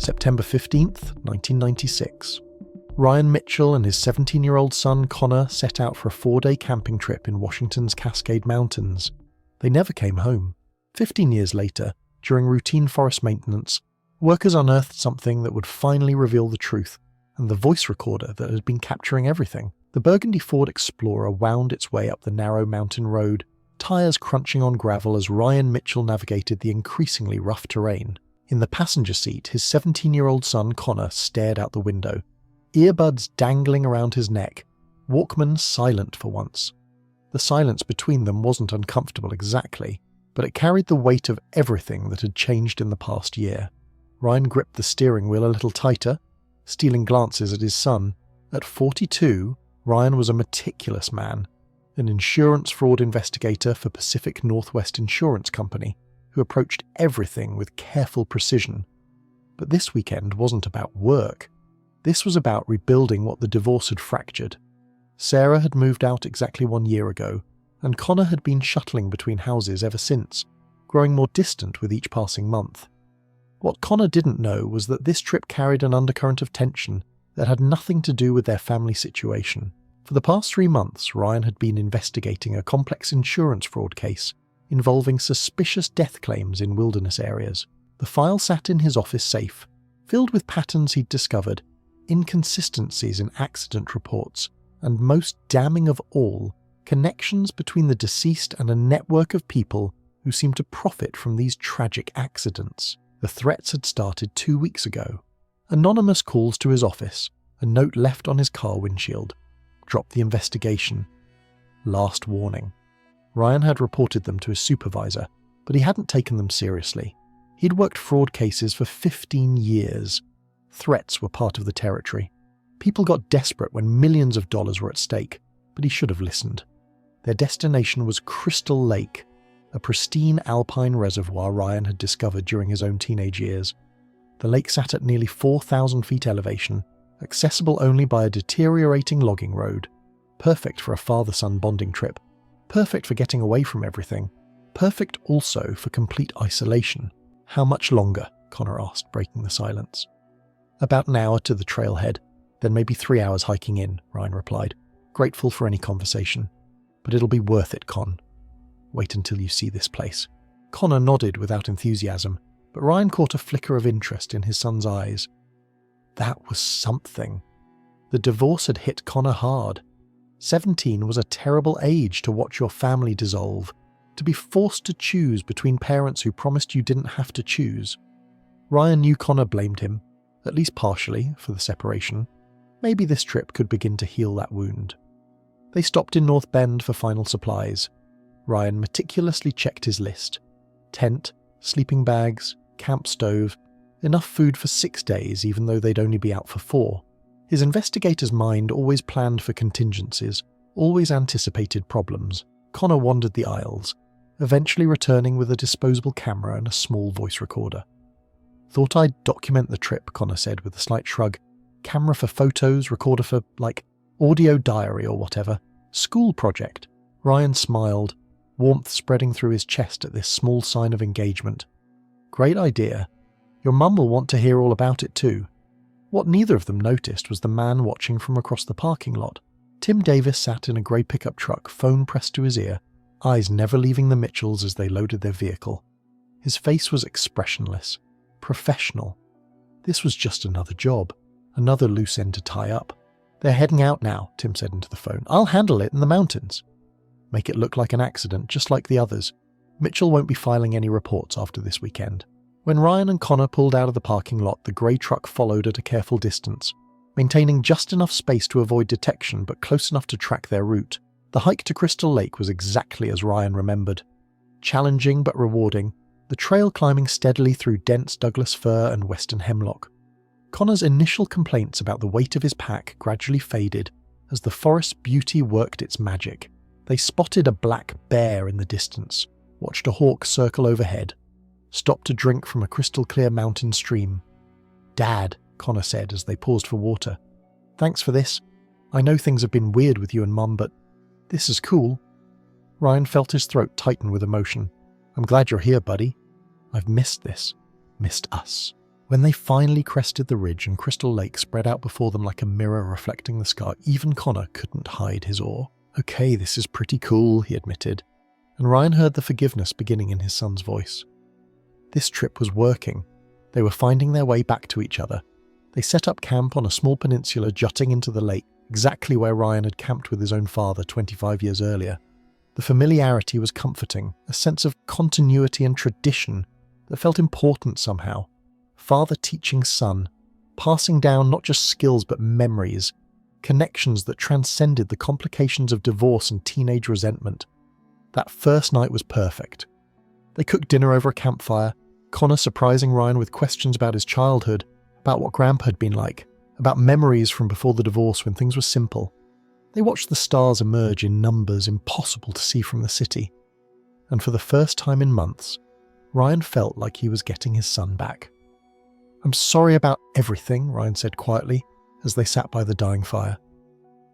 September 15th, 1996. Ryan Mitchell and his 17-year-old son Connor set out for a 4-day camping trip in Washington's Cascade Mountains. They never came home. 15 years later, during routine forest maintenance, workers unearthed something that would finally reveal the truth, and the voice recorder that had been capturing everything. The burgundy Ford Explorer wound its way up the narrow mountain road, tires crunching on gravel as Ryan Mitchell navigated the increasingly rough terrain. In the passenger seat, his 17-year-old son Connor stared out the window, earbuds dangling around his neck, Walkman silent for once. The silence between them wasn't uncomfortable exactly, but it carried the weight of everything that had changed in the past year. Ryan gripped the steering wheel a little tighter, stealing glances at his son. At 42, Ryan was a meticulous man, an insurance fraud investigator for Pacific Northwest Insurance Company, who approached everything with careful precision. But this weekend wasn't about work. This was about rebuilding what the divorce had fractured. Sarah had moved out exactly 1 year ago, and Connor had been shuttling between houses ever since, growing more distant with each passing month. What Connor didn't know was that this trip carried an undercurrent of tension that had nothing to do with their family situation. For the past 3 months, Ryan had been investigating a complex insurance fraud case involving suspicious death claims in wilderness areas. The file sat in his office safe, filled with patterns he'd discovered, inconsistencies in accident reports, and most damning of all, connections between the deceased and a network of people who seemed to profit from these tragic accidents. The threats had started 2 weeks ago. Anonymous calls to his office, a note left on his car windshield. Drop the investigation. Last warning. Ryan had reported them to his supervisor, but he hadn't taken them seriously. He'd worked fraud cases for 15 years. Threats were part of the territory. People got desperate when millions of dollars were at stake, but he should have listened. Their destination was Crystal Lake, a pristine alpine reservoir Ryan had discovered during his own teenage years. The lake sat at nearly 4,000 feet elevation, accessible only by a deteriorating logging road. Perfect for a father-son bonding trip. Perfect for getting away from everything. Perfect also for complete isolation. How much longer? Connor asked, breaking the silence. About an hour to the trailhead, then maybe 3 hours hiking in, Ryan replied, grateful for any conversation. But it'll be worth it, Con. Wait until you see this place. Connor nodded without enthusiasm, but Ryan caught a flicker of interest in his son's eyes. That was something. The divorce had hit Connor hard. 17 was a terrible age to watch your family dissolve, to be forced to choose between parents who promised you didn't have to choose. Ryan knew Connor blamed him, at least partially, for the separation. Maybe this trip could begin to heal that wound. They stopped in North Bend for final supplies. Ryan meticulously checked his list. Tent, sleeping bags, camp stove, enough food for 6 days even though they'd only be out for 4. His investigator's mind always planned for contingencies, always anticipated problems. Connor wandered the aisles, eventually returning with a disposable camera and a small voice recorder. Thought I'd document the trip, Connor said with a slight shrug. Camera for photos, recorder for, audio diary or whatever. School project. Ryan smiled, warmth spreading through his chest at this small sign of engagement. Great idea. Your mum will want to hear all about it too. What neither of them noticed was the man watching from across the parking lot. Tim Davis sat in a grey pickup truck, phone pressed to his ear, eyes never leaving the Mitchells as they loaded their vehicle. His face was expressionless, professional. This was just another job, another loose end to tie up. They're heading out now, Tim said into the phone. I'll handle it in the mountains. Make it look like an accident, just like the others. Mitchell won't be filing any reports after this weekend. When Ryan and Connor pulled out of the parking lot, the grey truck followed at a careful distance, maintaining just enough space to avoid detection but close enough to track their route. The hike to Crystal Lake was exactly as Ryan remembered. Challenging but rewarding, the trail climbing steadily through dense Douglas fir and western hemlock. Connor's initial complaints about the weight of his pack gradually faded as the forest's beauty worked its magic. They spotted a black bear in the distance, watched a hawk circle overhead, stopped to drink from a crystal-clear mountain stream. Dad, Connor said as they paused for water. Thanks for this. I know things have been weird with you and Mum, but this is cool. Ryan felt his throat tighten with emotion. I'm glad you're here, buddy. I've missed this. Missed us. When they finally crested the ridge and Crystal Lake spread out before them like a mirror reflecting the sky, even Connor couldn't hide his awe. "Okay, this is pretty cool," he admitted, and Ryan heard the forgiveness beginning in his son's voice. This trip was working. They were finding their way back to each other. They set up camp on a small peninsula jutting into the lake, exactly where Ryan had camped with his own father 25 years earlier. The familiarity was comforting, a sense of continuity and tradition that felt important somehow. Father teaching son, passing down not just skills but memories, connections that transcended the complications of divorce and teenage resentment. That first night was perfect. They cooked dinner over a campfire, Connor surprising Ryan with questions about his childhood, about what Grandpa had been like, about memories from before the divorce when things were simple. They watched the stars emerge in numbers impossible to see from the city. And for the first time in months, Ryan felt like he was getting his son back. "I'm sorry about everything," Ryan said quietly as they sat by the dying fire.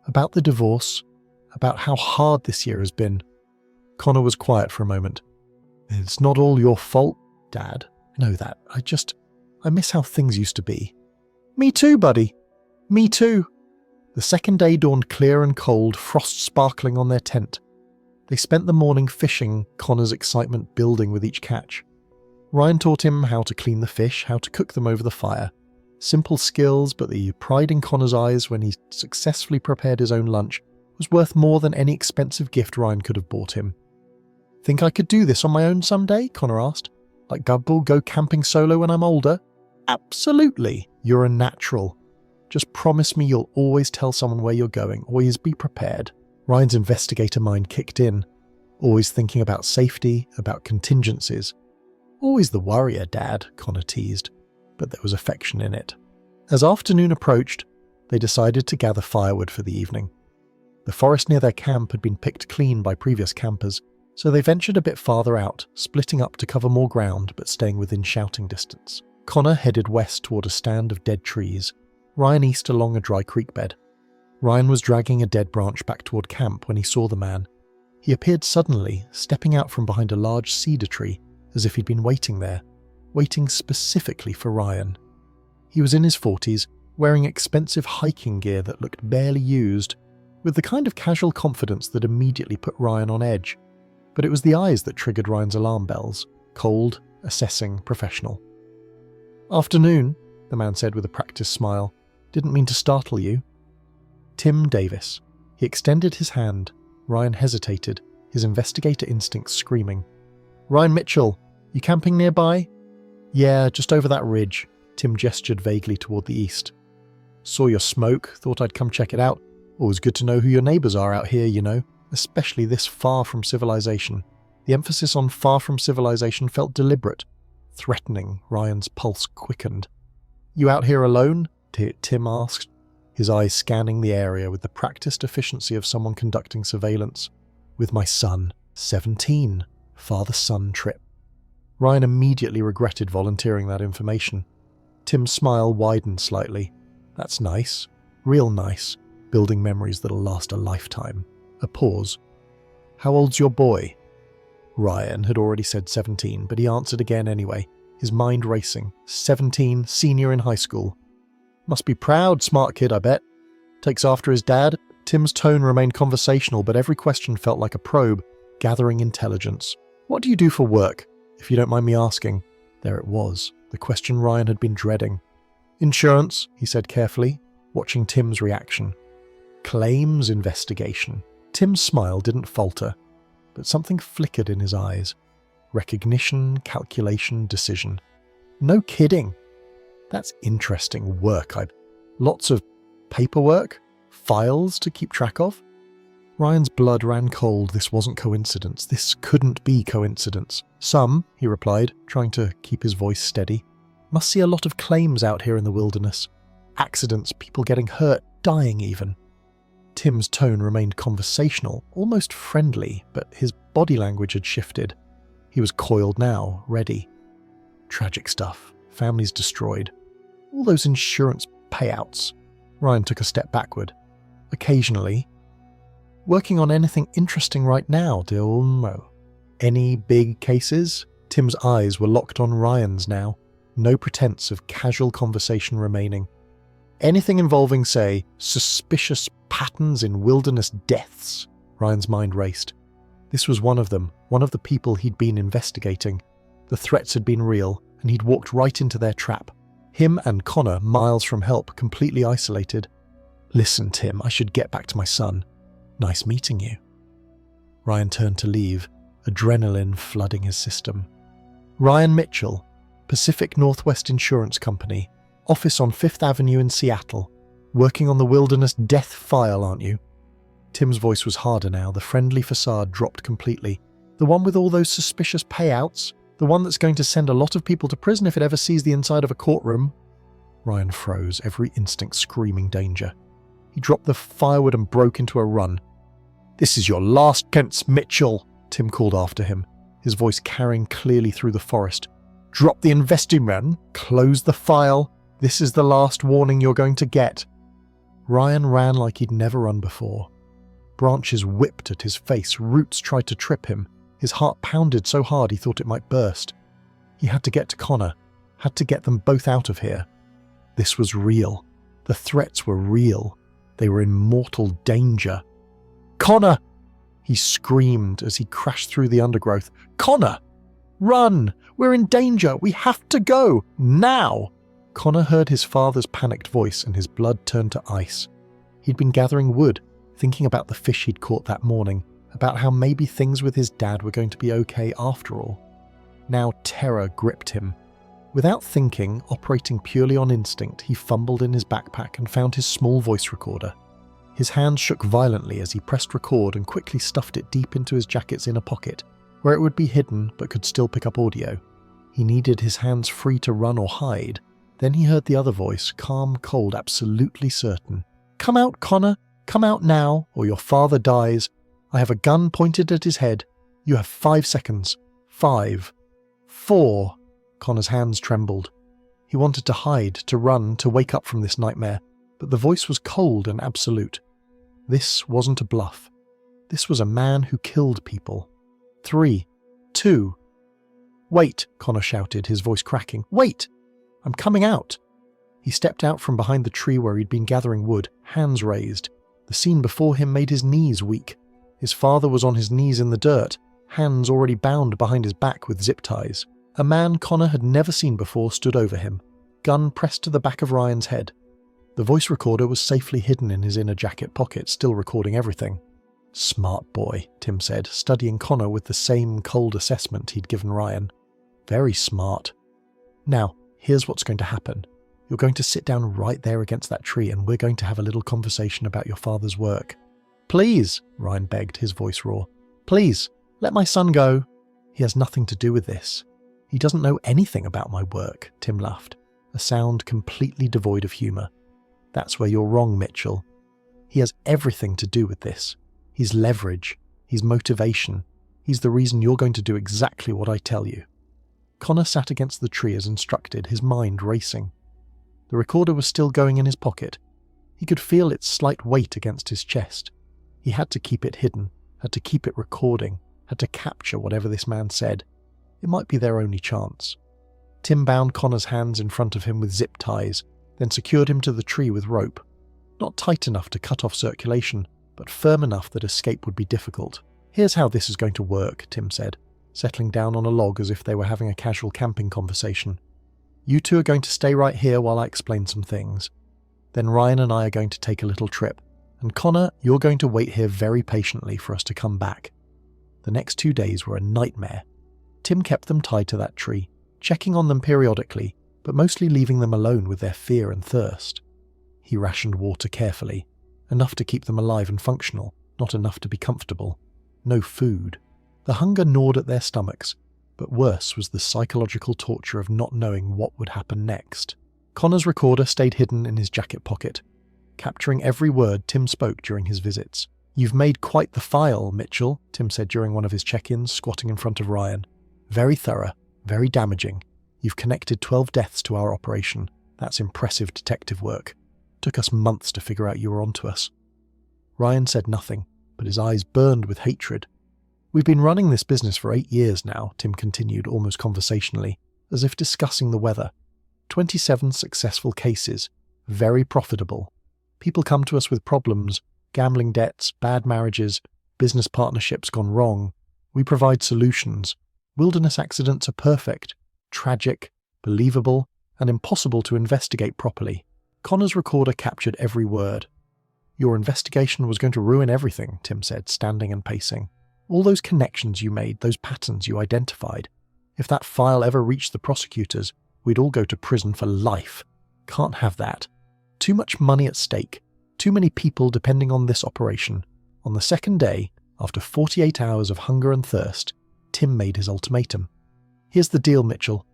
"About the divorce, about how hard this year has been." Connor was quiet for a moment. "It's not all your fault, Dad. I know that. I miss how things used to be." "Me too, buddy. Me too." The second day dawned clear and cold, frost sparkling on their tent. They spent the morning fishing, Connor's excitement building with each catch. Ryan taught him how to clean the fish, how to cook them over the fire. Simple skills, but the pride in Connor's eyes when he successfully prepared his own lunch was worth more than any expensive gift Ryan could have bought him. "Think I could do this on my own someday?" Connor asked. "Like Gubble, go camping solo when I'm older?" "Absolutely. You're a natural. Just promise me you'll always tell someone where you're going, always be prepared." Ryan's investigator mind kicked in, always thinking about safety, about contingencies. "Always the worrier, Dad," Connor teased, but there was affection in it. As afternoon approached, they decided to gather firewood for the evening. The forest near their camp had been picked clean by previous campers, so they ventured a bit farther out, splitting up to cover more ground but staying within shouting distance. Connor headed west toward a stand of dead trees, Ryan east along a dry creek bed. Ryan was dragging a dead branch back toward camp when he saw the man. He appeared suddenly, stepping out from behind a large cedar tree, as if he'd been waiting there, waiting specifically for Ryan. He was in his 40s, wearing expensive hiking gear that looked barely used, with the kind of casual confidence that immediately put Ryan on edge. But it was the eyes that triggered Ryan's alarm bells, cold, assessing, professional. "Afternoon," the man said with a practiced smile. "Didn't mean to startle you." Tim Davis. He extended his hand. Ryan hesitated, his investigator instincts screaming. "Ryan Mitchell, you camping nearby?" "Yeah, just over that ridge." Tim gestured vaguely toward the east. "Saw your smoke, thought I'd come check it out. Always good to know who your neighbours are out here, you know, especially this far from civilization." The emphasis on far from civilization felt deliberate, threatening. Ryan's pulse quickened. "You out here alone?" Tim asked, his eyes scanning the area with the practiced efficiency of someone conducting surveillance. "With my son, 17, father-son trip." Ryan immediately regretted volunteering that information. Tim's smile widened slightly. "That's nice. Real nice. Building memories that'll last a lifetime." A pause. "How old's your boy?" Ryan had already said 17, but he answered again anyway, his mind racing. 17, senior in high school. "Must be proud, smart kid, I bet. Takes after his dad." Tim's tone remained conversational, but every question felt like a probe, gathering intelligence. "What do you do for work, if you don't mind me asking?" There it was, the question Ryan had been dreading. "Insurance," he said carefully, watching Tim's reaction. "Claims investigation." Tim's smile didn't falter, but something flickered in his eyes. Recognition, calculation, decision. "No kidding. That's interesting work. Lots of paperwork? Files to keep track of?" Ryan's blood ran cold. This wasn't coincidence. This couldn't be coincidence. "Some," he replied, trying to keep his voice steady. "Must see a lot of claims out here in the wilderness. Accidents, people getting hurt, dying even." Tim's tone remained conversational, almost friendly, but his body language had shifted. He was coiled now, ready. Tragic stuff. Families destroyed. All those insurance payouts. Ryan took a step backward. "Occasionally. Working on anything interesting right now, Dilmo? Any big cases?" Tim's eyes were locked on Ryan's now. No pretense of casual conversation remaining. Anything involving, say, suspicious patterns in wilderness deaths, Ryan's mind raced. This was one of them, one of the people he'd been investigating. The threats had been real, and he'd walked right into their trap. Him and Connor miles from help, completely isolated. Listen, Tim, I should get back to my son. Nice meeting you. Ryan turned to leave, adrenaline flooding his system. Ryan Mitchell, Pacific Northwest Insurance Company, office on 5th Avenue in Seattle. Working on the wilderness death file, aren't you? Tim's voice was harder now, the friendly facade dropped completely. The one with all those suspicious payouts? The one that's going to send a lot of people to prison if it ever sees the inside of a courtroom? Ryan froze, every instinct screaming danger. He dropped the firewood and broke into a run. "This is your last chance, Mitchell," Tim called after him, his voice carrying clearly through the forest. "Drop the investing run, close the file. This is the last warning you're going to get." Ryan ran like he'd never run before. Branches whipped at his face, roots tried to trip him. His heart pounded so hard he thought it might burst. He had to get to Connor, had to get them both out of here. This was real. The threats were real. They were in mortal danger. "Connor!" he screamed as he crashed through the undergrowth. "Connor! Run! We're in danger! We have to go! Now!" Connor heard his father's panicked voice and his blood turned to ice. He'd been gathering wood, thinking about the fish he'd caught that morning, about how maybe things with his dad were going to be okay after all. Now terror gripped him. Without thinking, operating purely on instinct, he fumbled in his backpack and found his small voice recorder. His hands shook violently as he pressed record and quickly stuffed it deep into his jacket's inner pocket, where it would be hidden but could still pick up audio. He needed his hands free to run or hide. Then he heard the other voice, calm, cold, absolutely certain. "Come out, Connor! Come out now, or your father dies. I have a gun pointed at his head. You have 5 seconds. 5. 4. Connor's hands trembled. He wanted to hide, to run, to wake up from this nightmare, but the voice was cold and absolute. This wasn't a bluff. This was a man who killed people. 3. 2. "Wait," Connor shouted, his voice cracking. "Wait! I'm coming out." He stepped out from behind the tree where he'd been gathering wood, hands raised. The scene before him made his knees weak. His father was on his knees in the dirt, hands already bound behind his back with zip ties. A man Connor had never seen before stood over him, gun pressed to the back of Ryan's head. The voice recorder was safely hidden in his inner jacket pocket, still recording everything. "Smart boy," Tim said, studying Connor with the same cold assessment he'd given Ryan. "Very smart. Now, here's what's going to happen. You're going to sit down right there against that tree and we're going to have a little conversation about your father's work." "Please," Ryan begged, his voice raw. "Please, let my son go." "He has nothing to do with this. He doesn't know anything about my work," Tim laughed, a sound completely devoid of humour. "That's where you're wrong, Mitchell. He has everything to do with this. He's leverage. He's motivation. He's the reason you're going to do exactly what I tell you." Connor sat against the tree as instructed, his mind racing. The recorder was still going in his pocket. He could feel its slight weight against his chest. He had to keep it hidden, had to keep it recording, had to capture whatever this man said. It might be their only chance. Tim bound Connor's hands in front of him with zip ties, then secured him to the tree with rope. Not tight enough to cut off circulation, but firm enough that escape would be difficult. "Here's how this is going to work," Tim said, settling down on a log as if they were having a casual camping conversation. "You two are going to stay right here while I explain some things. Then Ryan and I are going to take a little trip, and Connor, you're going to wait here very patiently for us to come back." The next 2 days were a nightmare. Tim kept them tied to that tree, checking on them periodically, but mostly leaving them alone with their fear and thirst. He rationed water carefully, enough to keep them alive and functional, not enough to be comfortable. No food. The hunger gnawed at their stomachs, but worse was the psychological torture of not knowing what would happen next. Connor's recorder stayed hidden in his jacket pocket, capturing every word Tim spoke during his visits. "You've made quite the file, Mitchell," Tim said during one of his check-ins, squatting in front of Ryan. "Very thorough, very damaging. You've connected 12 deaths to our operation. That's impressive detective work. Took us months to figure out you were onto us." Ryan said nothing, but his eyes burned with hatred. "We've been running this business for 8 years now," Tim continued almost conversationally, as if discussing the weather. 27 successful cases, very profitable. People come to us with problems, gambling debts, bad marriages, business partnerships gone wrong. We provide solutions. Wilderness accidents are perfect, tragic, believable, and impossible to investigate properly. Connor's recorder captured every word. Your investigation was going to ruin everything, Tim said, standing and pacing. All those connections you made, those patterns you identified. If that file ever reached the prosecutors, we'd all go to prison for life. Can't have that. Too much money at stake. Too many people depending on this operation. On the second day, after 48 hours of hunger and thirst, Tim made his ultimatum. Here's the deal, Mitchell.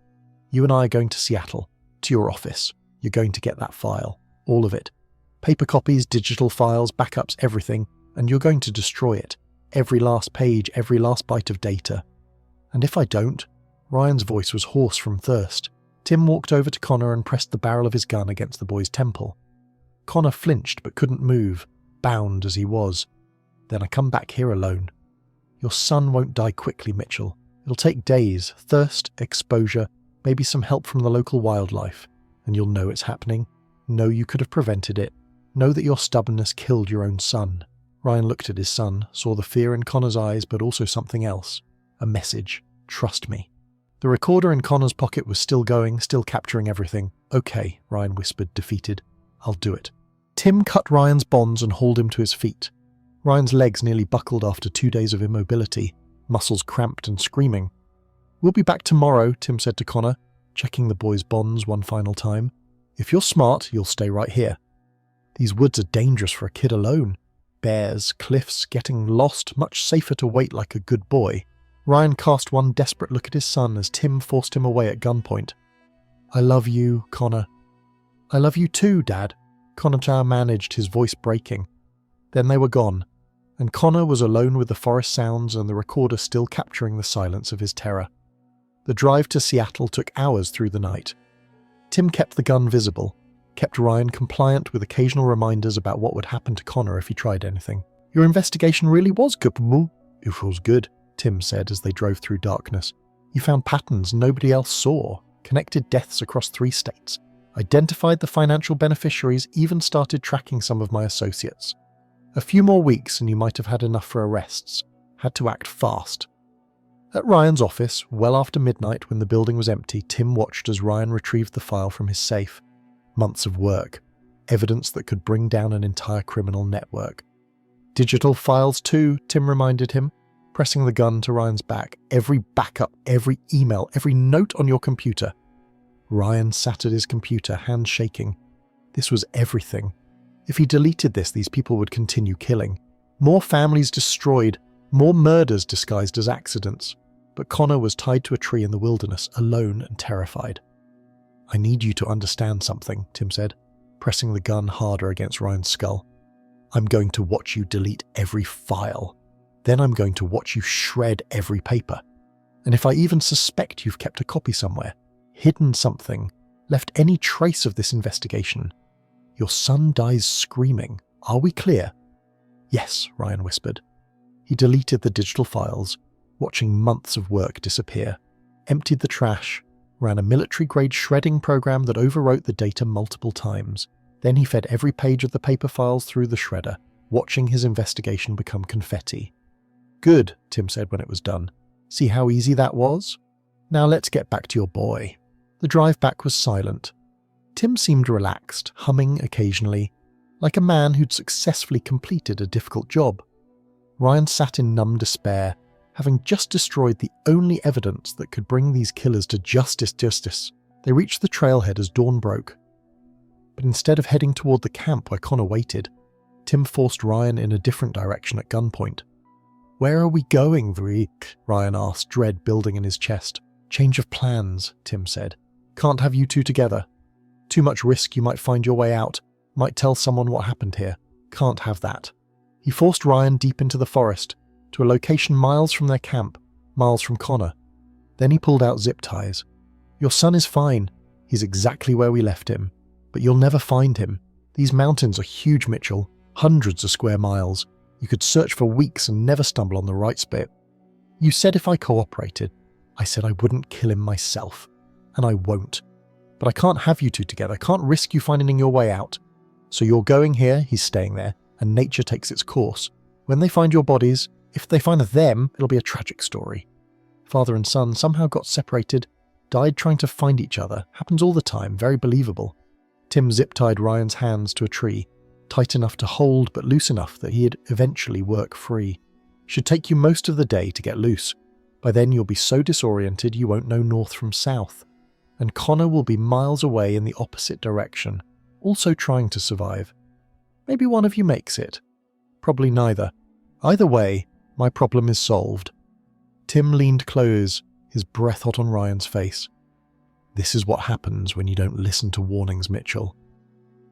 You and I are going to Seattle, to your office. You're going to get that file. All of it. Paper copies, digital files, backups, everything. And you're going to destroy it. Every last page, every last byte of data. And if I don't? Ryan's voice was hoarse from thirst. Tim walked over to Connor and pressed the barrel of his gun against the boy's temple. Connor flinched but couldn't move, bound as he was. Then I come back here alone. Your son won't die quickly, Mitchell. It'll take days, thirst, exposure, maybe some help from the local wildlife. And you'll know it's happening. Know you could have prevented it. Know that your stubbornness killed your own son. Ryan looked at his son, saw the fear in Connor's eyes, but also something else. A message. Trust me. The recorder in Connor's pocket was still going, still capturing everything. Okay, Ryan whispered, defeated. I'll do it. Tim cut Ryan's bonds and hauled him to his feet. Ryan's legs nearly buckled after 2 days of immobility, muscles cramped and screaming. We'll be back tomorrow, Tim said to Connor, checking the boy's bonds one final time. If you're smart, you'll stay right here. These woods are dangerous for a kid alone. Bears, cliffs, getting lost, much safer to wait like a good boy. Ryan cast one desperate look at his son as Tim forced him away at gunpoint. I love you, Connor. I love you too, Dad. Connor Chow managed, his voice breaking. Then they were gone, and Connor was alone with the forest sounds and the recorder still capturing the silence of his terror. The drive to Seattle took hours through the night. Tim kept the gun visible, kept Ryan compliant with occasional reminders about what would happen to Connor if he tried anything. Your investigation really was good, Boo. It was good, Tim said as they drove through darkness. You found patterns nobody else saw, connected deaths across 3 states, identified the financial beneficiaries, even started tracking some of my associates. A few more weeks and you might have had enough for arrests. Had to act fast. At Ryan's office, well after midnight when the building was empty, Tim watched as Ryan retrieved the file from his safe. Months of work. Evidence that could bring down an entire criminal network. Digital files too, Tim reminded him, pressing the gun to Ryan's back. Every backup, every email, every note on your computer. Ryan sat at his computer, hands shaking. This was everything. If he deleted this, these people would continue killing. More families destroyed, more murders disguised as accidents. But Connor was tied to a tree in the wilderness, alone and terrified. I need you to understand something, Tim said, pressing the gun harder against Ryan's skull. I'm going to watch you delete every file. Then I'm going to watch you shred every paper. And if I even suspect you've kept a copy somewhere, hidden something, left any trace of this investigation, your son dies screaming. Are we clear? Yes, Ryan whispered. He deleted the digital files, watching months of work disappear, emptied the trash, ran a military-grade shredding program that overwrote the data multiple times. Then he fed every page of the paper files through the shredder, watching his investigation become confetti. Good, Tim said when it was done. See how easy that was? Now let's get back to your boy. The drive back was silent. Tim seemed relaxed, humming occasionally, like a man who'd successfully completed a difficult job. Ryan sat in numb despair, having just destroyed the only evidence that could bring these killers to justice. They reached the trailhead as dawn broke. But instead of heading toward the camp where Connor waited, Tim forced Ryan in a different direction at gunpoint. Where are we going, Vriek? Ryan asked, dread building in his chest. Change of plans, Tim said. Can't have you two together. Too much risk you might find your way out, might tell someone what happened here. Can't have that. He forced Ryan deep into the forest, to a location miles from their camp, miles from Connor. Then he pulled out zip ties. Your son is fine. He's exactly where we left him. But you'll never find him. These mountains are huge, Mitchell. Hundreds of square miles. You could search for weeks and never stumble on the right spot. You said if I cooperated. I said I wouldn't kill him myself. And I won't. But I can't have you two together. I can't risk you finding your way out. So you're going here, he's staying there, and nature takes its course. When they find your bodies, if they find them, it'll be a tragic story. Father and son somehow got separated, died trying to find each other. Happens all the time, very believable. Tim zip-tied Ryan's hands to a tree, tight enough to hold but loose enough that he'd eventually work free. Should take you most of the day to get loose. By then you'll be so disoriented you won't know north from south. And Connor will be miles away in the opposite direction, also trying to survive. Maybe one of you makes it. Probably neither. Either way, my problem is solved. Tim leaned close, his breath hot on Ryan's face. This is what happens when you don't listen to warnings, Mitchell.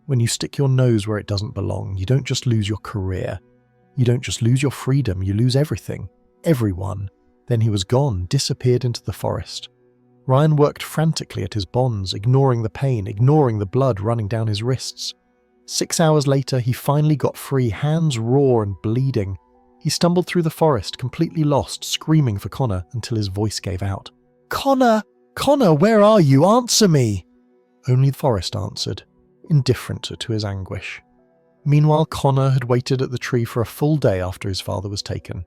When you stick your nose where it doesn't belong, you don't just lose your career. You don't just lose your freedom, you lose everything. Everyone. Then he was gone, disappeared into the forest. Ryan worked frantically at his bonds, ignoring the pain, ignoring the blood running down his wrists. 6 hours later, he finally got free, hands raw and bleeding. He stumbled through the forest, completely lost, screaming for Connor until his voice gave out. "Connor! Connor, where are you? Answer me!" Only the forest answered, indifferent to his anguish. Meanwhile, Connor had waited at the tree for a full day after his father was taken.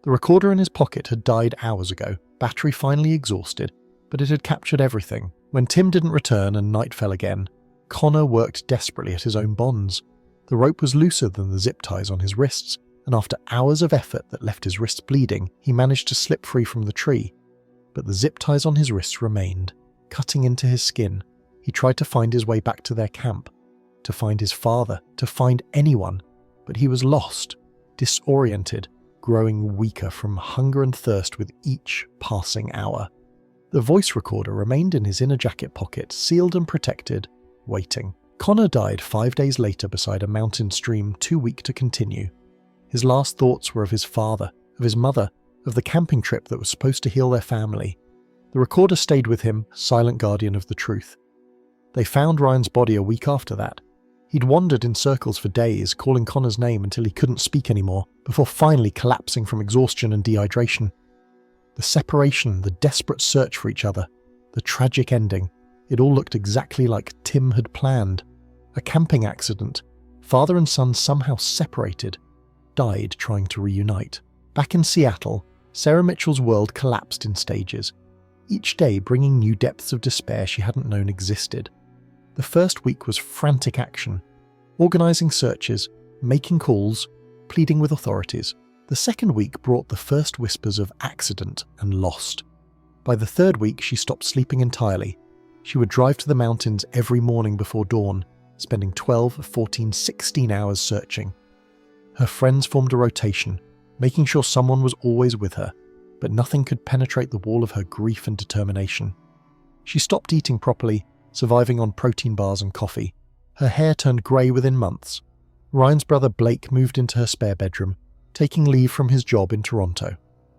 The recorder in his pocket had died hours ago, battery finally exhausted, but it had captured everything. When Tim didn't return and night fell again, Connor worked desperately at his own bonds. The rope was looser than the zip ties on his wrists, and after hours of effort that left his wrists bleeding, he managed to slip free from the tree. But the zip ties on his wrists remained, cutting into his skin. He tried to find his way back to their camp, to find his father, to find anyone, but he was lost, disoriented, growing weaker from hunger and thirst with each passing hour. The voice recorder remained in his inner jacket pocket, sealed and protected, waiting. Connor died 5 days later beside a mountain stream too weak to continue. His last thoughts were of his father, of his mother, of the camping trip that was supposed to heal their family. The recorder stayed with him, silent guardian of the truth. They found Ryan's body a week after that. He'd wandered in circles for days, calling Connor's name until he couldn't speak anymore, before finally collapsing from exhaustion and dehydration. The separation, the desperate search for each other, the tragic ending, it all looked exactly like Tim had planned. A camping accident. Father and son somehow separated, died trying to reunite. Back in Seattle, Sarah Mitchell's world collapsed in stages, each day bringing new depths of despair she hadn't known existed. The first week was frantic action, organising searches, making calls, pleading with authorities. The second week brought the first whispers of accident and lost. By the third week, she stopped sleeping entirely. She would drive to the mountains every morning before dawn, spending 12, 14, 16 hours searching. Her friends formed a rotation, making sure someone was always with her, but nothing could penetrate the wall of her grief and determination. She stopped eating properly, surviving on protein bars and coffee. Her hair turned grey within months. Ryan's brother Blake moved into her spare bedroom, taking leave from his job in Toronto.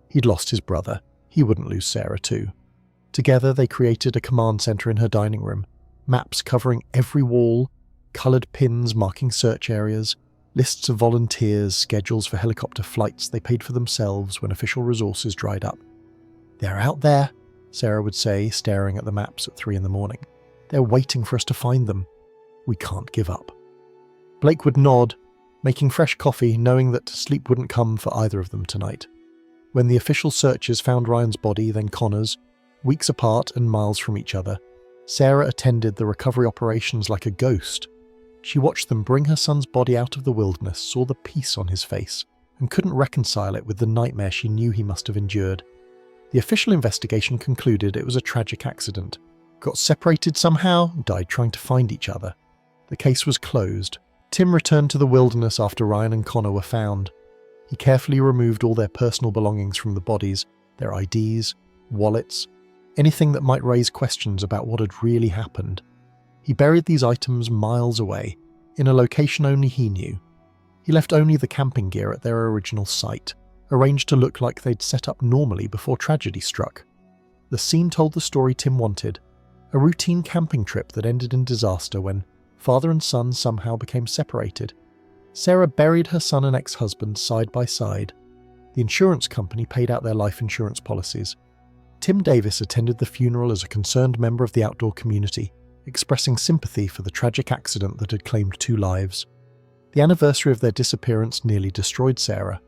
He'd lost his brother. He wouldn't lose Sarah too. Together they created a command centre in her dining room, maps covering every wall, coloured pins marking search areas, lists of volunteers, schedules for helicopter flights they paid for themselves when official resources dried up. "They're out there," Sarah would say, staring at the maps at 3 a.m. "They're waiting for us to find them. We can't give up." Blake would nod, making fresh coffee, knowing that sleep wouldn't come for either of them tonight. When the official searchers found Ryan's body, then Connor's, weeks apart and miles from each other, Sarah attended the recovery operations like a ghost. She watched them bring her son's body out of the wilderness, saw the peace on his face, and couldn't reconcile it with the nightmare she knew he must have endured. The official investigation concluded it was a tragic accident. Got separated somehow, died trying to find each other. The case was closed. Tim returned to the wilderness after Ryan and Connor were found. He carefully removed all their personal belongings from the bodies, their IDs, wallets, anything that might raise questions about what had really happened. He buried these items miles away, in a location only he knew. He left only the camping gear at their original site, arranged to look like they'd set up normally before tragedy struck. The scene told the story Tim wanted, a routine camping trip that ended in disaster when father and son somehow became separated. Sarah buried her son and ex-husband side by side. The insurance company paid out their life insurance policies. Tim Davis attended the funeral as a concerned member of the outdoor community, expressing sympathy for the tragic accident that had claimed 2 lives. The anniversary of their disappearance nearly destroyed Sarah.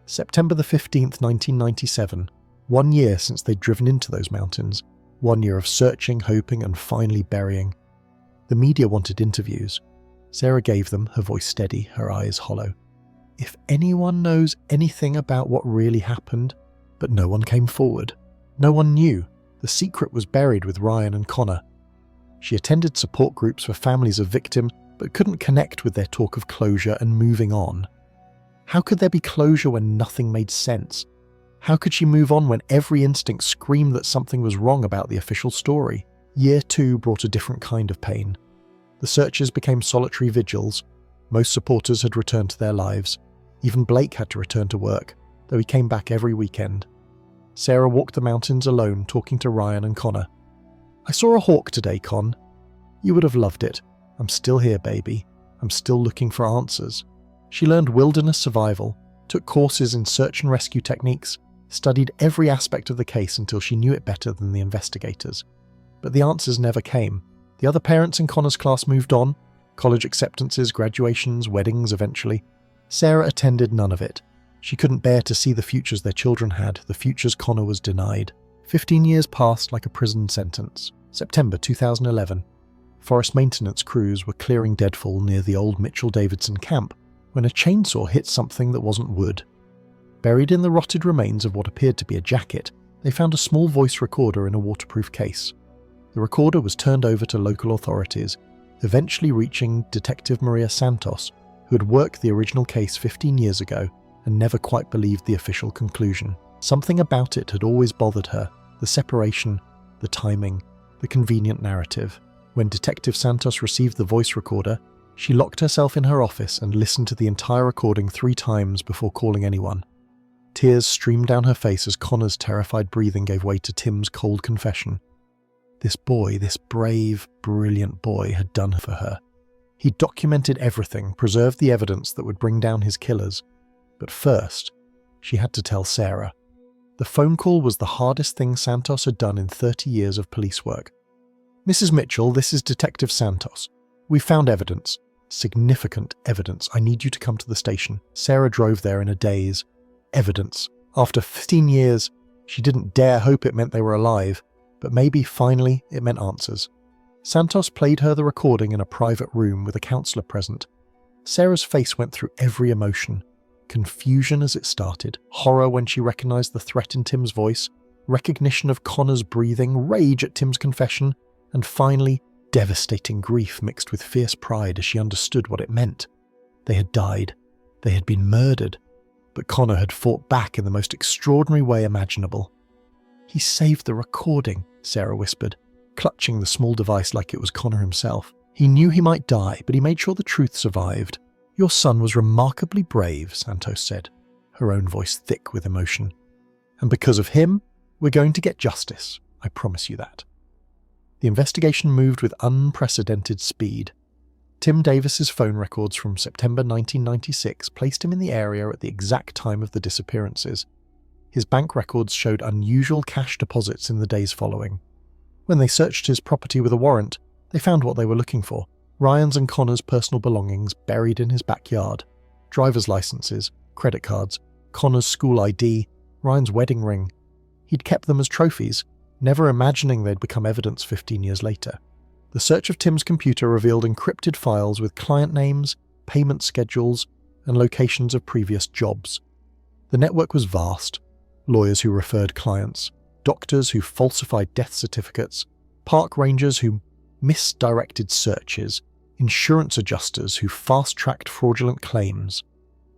September the 15th, 1997, 1 year since they'd driven into those mountains, 1 year of searching, hoping, and finally burying. The media wanted interviews. Sarah gave them, her voice steady, her eyes hollow. If anyone knows anything about what really happened, but no one came forward. No one knew. The secret was buried with Ryan and Connor. She attended support groups for families of victims, but couldn't connect with their talk of closure and moving on. How could there be closure when nothing made sense? How could she move on when every instinct screamed that something was wrong about the official story? Year 2 brought a different kind of pain. The searches became solitary vigils. Most supporters had returned to their lives. Even Blake had to return to work, though he came back every weekend. Sarah walked the mountains alone, talking to Ryan and Connor. "I saw a hawk today, Con. You would have loved it. I'm still here, baby. I'm still looking for answers." She learned wilderness survival, took courses in search and rescue techniques, studied every aspect of the case until she knew it better than the investigators. But the answers never came. The other parents in Connor's class moved on, college acceptances, graduations, weddings eventually. Sarah attended none of it. She couldn't bear to see the futures their children had, the futures Connor was denied. 15 years passed like a prison sentence. September 2011. Forest maintenance crews were clearing deadfall near the old Mitchell-Davidson camp when a chainsaw hit something that wasn't wood. Buried in the rotted remains of what appeared to be a jacket, they found a small voice recorder in a waterproof case. The recorder was turned over to local authorities, eventually reaching Detective Maria Santos, who had worked the original case 15 years ago and never quite believed the official conclusion. Something about it had always bothered her, the separation, the timing, the convenient narrative. When Detective Santos received the voice recorder, she locked herself in her office and listened to the entire recording 3 times before calling anyone. Tears streamed down her face as Connor's terrified breathing gave way to Tim's cold confession. This boy, this brave, brilliant boy, had done for her. He documented everything, preserved the evidence that would bring down his killers. But first, she had to tell Sarah. The phone call was the hardest thing Santos had done in 30 years of police work. "Mrs. Mitchell, this is Detective Santos. We found evidence. Significant evidence. I need you to come to the station." Sarah drove there in a daze. Evidence. After 15 years, she didn't dare hope it meant they were alive, but maybe, finally, it meant answers. Santos played her the recording in a private room with a counsellor present. Sarah's face went through every emotion. Confusion as it started, horror when she recognised the threat in Tim's voice, recognition of Connor's breathing, rage at Tim's confession, and finally, devastating grief mixed with fierce pride as she understood what it meant. They had died. They had been murdered. But Connor had fought back in the most extraordinary way imaginable. "He saved the recording," Sarah whispered, clutching the small device like it was Connor himself. "He knew he might die, but he made sure the truth survived." "Your son was remarkably brave," Santos said, her own voice thick with emotion. "And because of him, we're going to get justice. I promise you that." The investigation moved with unprecedented speed. Tim Davis's phone records from September 1996 placed him in the area at the exact time of the disappearances. His bank records showed unusual cash deposits in the days following. When they searched his property with a warrant, they found what they were looking for: Ryan's and Connor's personal belongings buried in his backyard. Driver's licenses, credit cards, Connor's school ID, Ryan's wedding ring. He'd kept them as trophies, never imagining they'd become evidence 15 years later. The search of Tim's computer revealed encrypted files with client names, payment schedules, and locations of previous jobs. The network was vast. Lawyers who referred clients, doctors who falsified death certificates, park rangers who misdirected searches, insurance adjusters who fast-tracked fraudulent claims.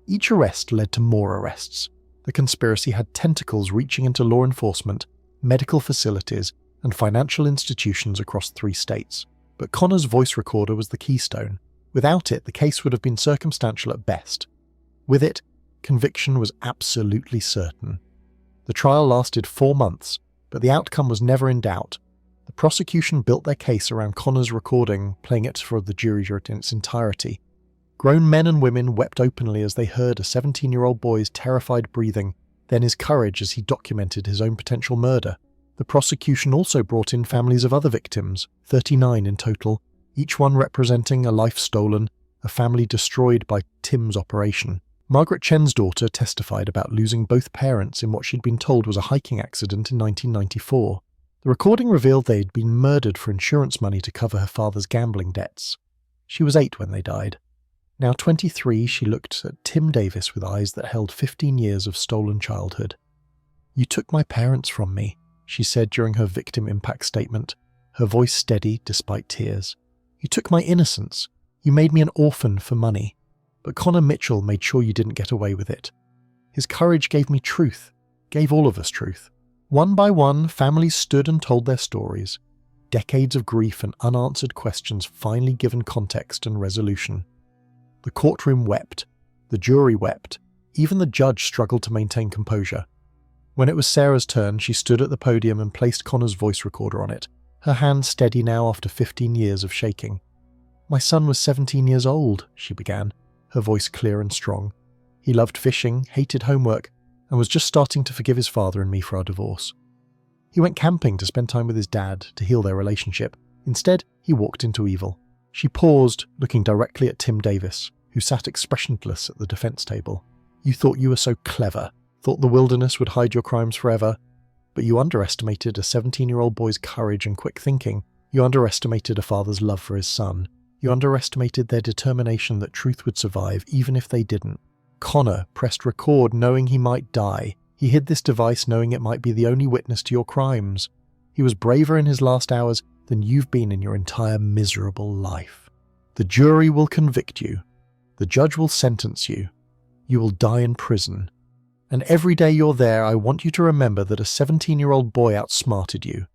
Each arrest led to more arrests. The conspiracy had tentacles reaching into law enforcement, medical facilities, and financial institutions across 3 states. But Connor's voice recorder was the keystone. Without it, the case would have been circumstantial at best. With it, conviction was absolutely certain. The trial lasted 4 months, but the outcome was never in doubt. The prosecution built their case around Connor's recording, playing it for the jury in its entirety. Grown men and women wept openly as they heard a 17-year-old boy's terrified breathing, then his courage as he documented his own potential murder. The prosecution also brought in families of other victims, 39 in total, each one representing a life stolen, a family destroyed by Tim's operation. Margaret Chen's daughter testified about losing both parents in what she'd been told was a hiking accident in 1994. The recording revealed they'd been murdered for insurance money to cover her father's gambling debts. She was 8 when they died. Now 23, she looked at Tim Davis with eyes that held 15 years of stolen childhood. "You took my parents from me," she said during her victim impact statement, her voice steady despite tears. "You took my innocence. You made me an orphan for money. But Connor Mitchell made sure you didn't get away with it. His courage gave me truth, gave all of us truth." One by one, families stood and told their stories. Decades of grief and unanswered questions finally given context and resolution. The courtroom wept. The jury wept. Even the judge struggled to maintain composure. When it was Sarah's turn, she stood at the podium and placed Connor's voice recorder on it, her hand steady now after 15 years of shaking. "My son was 17 years old," she began, her voice clear and strong. "He loved fishing, hated homework, and was just starting to forgive his father and me for our divorce. He went camping to spend time with his dad to heal their relationship. Instead, he walked into evil." She paused, looking directly at Tim Davis, who sat expressionless at the defense table. "You thought you were so clever, thought the wilderness would hide your crimes forever, but you underestimated a 17-year-old boy's courage and quick thinking. You underestimated a father's love for his son. You underestimated their determination that truth would survive even if they didn't. Connor pressed record knowing he might die. He hid this device knowing it might be the only witness to your crimes. He was braver in his last hours than you've been in your entire miserable life. The jury will convict you. The judge will sentence you. You will die in prison. And every day you're there, I want you to remember that a 17-year-old boy outsmarted you,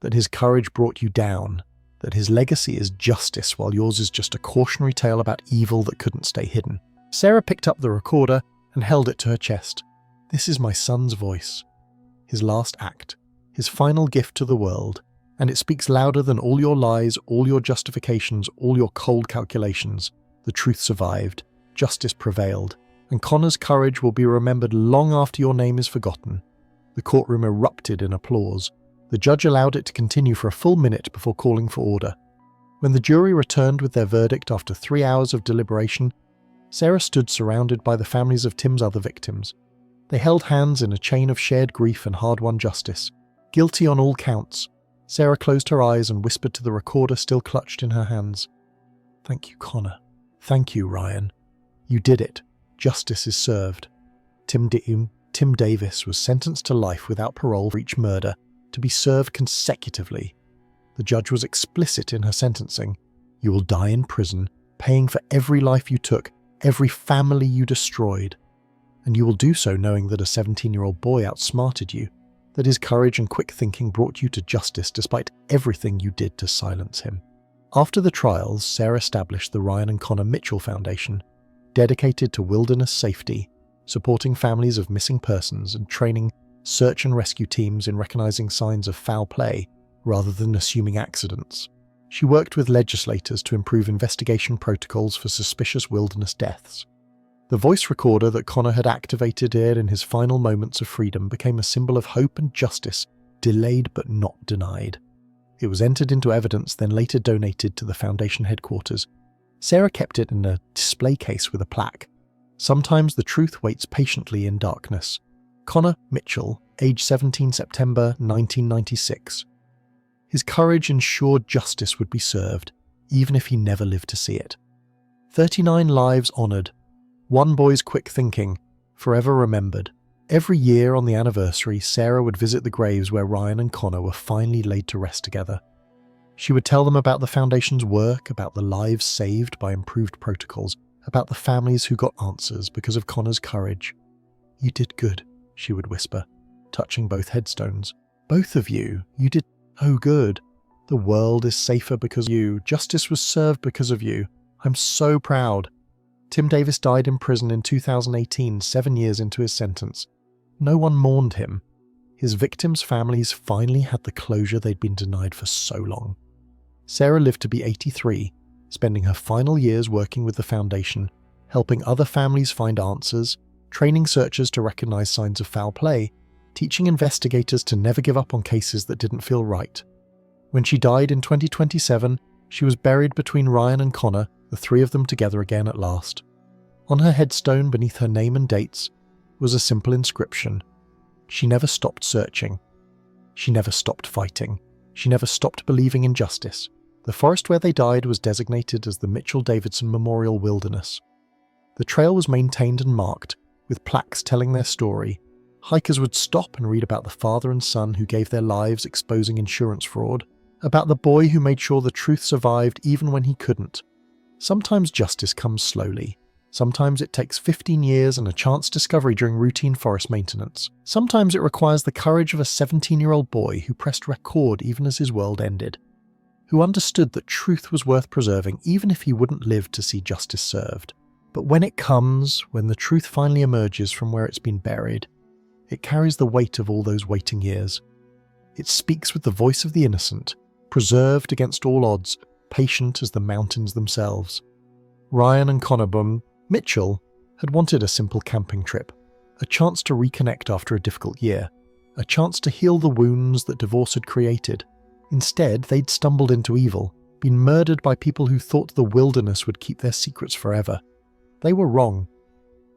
that his courage brought you down, that his legacy is justice while yours is just a cautionary tale about evil that couldn't stay hidden." Sarah picked up the recorder and held it to her chest. "This is my son's voice. His last act. His final gift to the world. And it speaks louder than all your lies, all your justifications, all your cold calculations. The truth survived. Justice prevailed. And Connor's courage will be remembered long after your name is forgotten." The courtroom erupted in applause. The judge allowed it to continue for a full minute before calling for order. When the jury returned with their verdict after 3 hours of deliberation, Sarah stood surrounded by the families of Tim's other victims. They held hands in a chain of shared grief and hard-won justice. Guilty on all counts. Sarah closed her eyes and whispered to the recorder still clutched in her hands. "Thank you, Connor. Thank you, Ryan. You did it. Justice is served." Tim Davis was sentenced to life without parole for each murder, to be served consecutively. The judge was explicit in her sentencing. "You will die in prison, paying for every life you took, every family you destroyed. And you will do so knowing that a 17-year-old boy outsmarted you, that his courage and quick thinking brought you to justice despite everything you did to silence him." After the trials, Sarah established the Ryan and Connor Mitchell Foundation, dedicated to wilderness safety, supporting families of missing persons and training search and rescue teams in recognizing signs of foul play rather than assuming accidents. She worked with legislators to improve investigation protocols for suspicious wilderness deaths. The voice recorder that Connor had activated in his final moments of freedom became a symbol of hope and justice, delayed but not denied. It was entered into evidence, then later donated to the Foundation headquarters. Sarah kept it in a display case with a plaque. "Sometimes the truth waits patiently in darkness." Connor Mitchell, age 17 September 1996. His courage ensured justice would be served, even if he never lived to see it. 39 lives honoured. One boy's quick thinking, forever remembered. Every year on the anniversary, Sarah would visit the graves where Ryan and Connor were finally laid to rest together. She would tell them about the Foundation's work, about the lives saved by improved protocols, about the families who got answers because of Connor's courage. "You did good," she would whisper, touching both headstones. "Both of you, you did so good. The world is safer because of you. Justice was served because of you. I'm so proud." Tim Davis died in prison in 2018, 7 years into his sentence. No one mourned him. His victims' families finally had the closure they'd been denied for so long. Sarah lived to be 83, spending her final years working with the Foundation, helping other families find answers, training searchers to recognize signs of foul play, teaching investigators to never give up on cases that didn't feel right. When she died in 2027, she was buried between Ryan and Connor, the three of them together again at last. On her headstone beneath her name and dates was a simple inscription. She never stopped searching. She never stopped fighting. She never stopped believing in justice. The forest where they died was designated as the Mitchell-Davidson Memorial Wilderness. The trail was maintained and marked, with plaques telling their story. Hikers would stop and read about the father and son who gave their lives exposing insurance fraud, about the boy who made sure the truth survived even when he couldn't. Sometimes justice comes slowly. Sometimes it takes 15 years and a chance discovery during routine forest maintenance. Sometimes it requires the courage of a 17-year-old boy who pressed record even as his world ended, who understood that truth was worth preserving even if he wouldn't live to see justice served. But when it comes, when the truth finally emerges from where it's been buried, it carries the weight of all those waiting years. It speaks with the voice of the innocent, preserved against all odds, patient as the mountains themselves. Ryan and Connor Mitchell had wanted a simple camping trip, a chance to reconnect after a difficult year, a chance to heal the wounds that divorce had created. Instead, they'd stumbled into evil, been murdered by people who thought the wilderness would keep their secrets forever. They were wrong.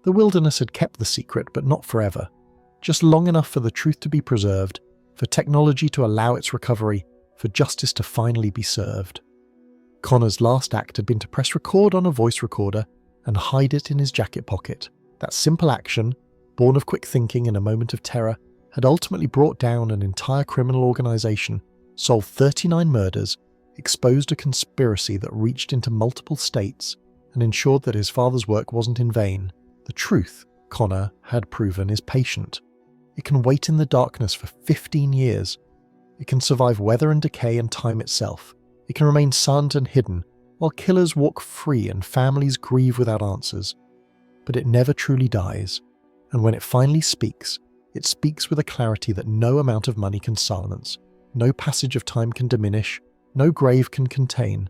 The wilderness had kept the secret, but not forever. Just long enough for the truth to be preserved, for technology to allow its recovery, for justice to finally be served. Connor's last act had been to press record on a voice recorder and hide it in his jacket pocket. That simple action, born of quick thinking in a moment of terror, had ultimately brought down an entire criminal organization, solved 39 murders, exposed a conspiracy that reached into multiple states, and ensured that his father's work wasn't in vain. The truth, Connor had proven, is patient. It can wait in the darkness for 15 years. It can survive weather and decay and time itself. It can remain silent and hidden, while killers walk free and families grieve without answers. But it never truly dies, and when it finally speaks, it speaks with a clarity that no amount of money can silence, no passage of time can diminish, no grave can contain.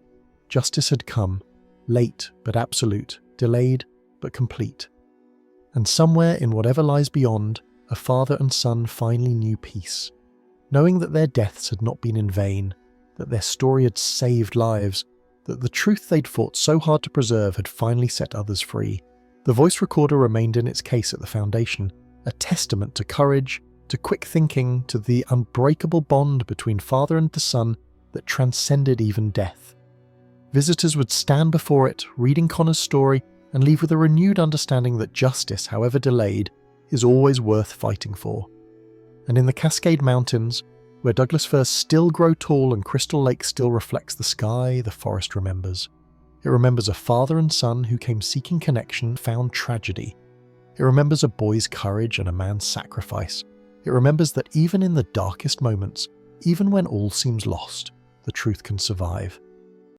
Justice had come, late but absolute, delayed but complete. And somewhere in whatever lies beyond, a father and son finally knew peace, knowing that their deaths had not been in vain, that their story had saved lives, that the truth they'd fought so hard to preserve had finally set others free. The voice recorder remained in its case at the foundation, a testament to courage, to quick thinking, to the unbreakable bond between father and the son that transcended even death. Visitors would stand before it, reading Connor's story, and leave with a renewed understanding that justice, however delayed, is always worth fighting for. And in the Cascade Mountains, where Douglas firs still grow tall and Crystal Lake still reflects the sky, the forest remembers. It remembers a father and son who came seeking connection, found tragedy. It remembers a boy's courage and a man's sacrifice. It remembers that even in the darkest moments, even when all seems lost, the truth can survive.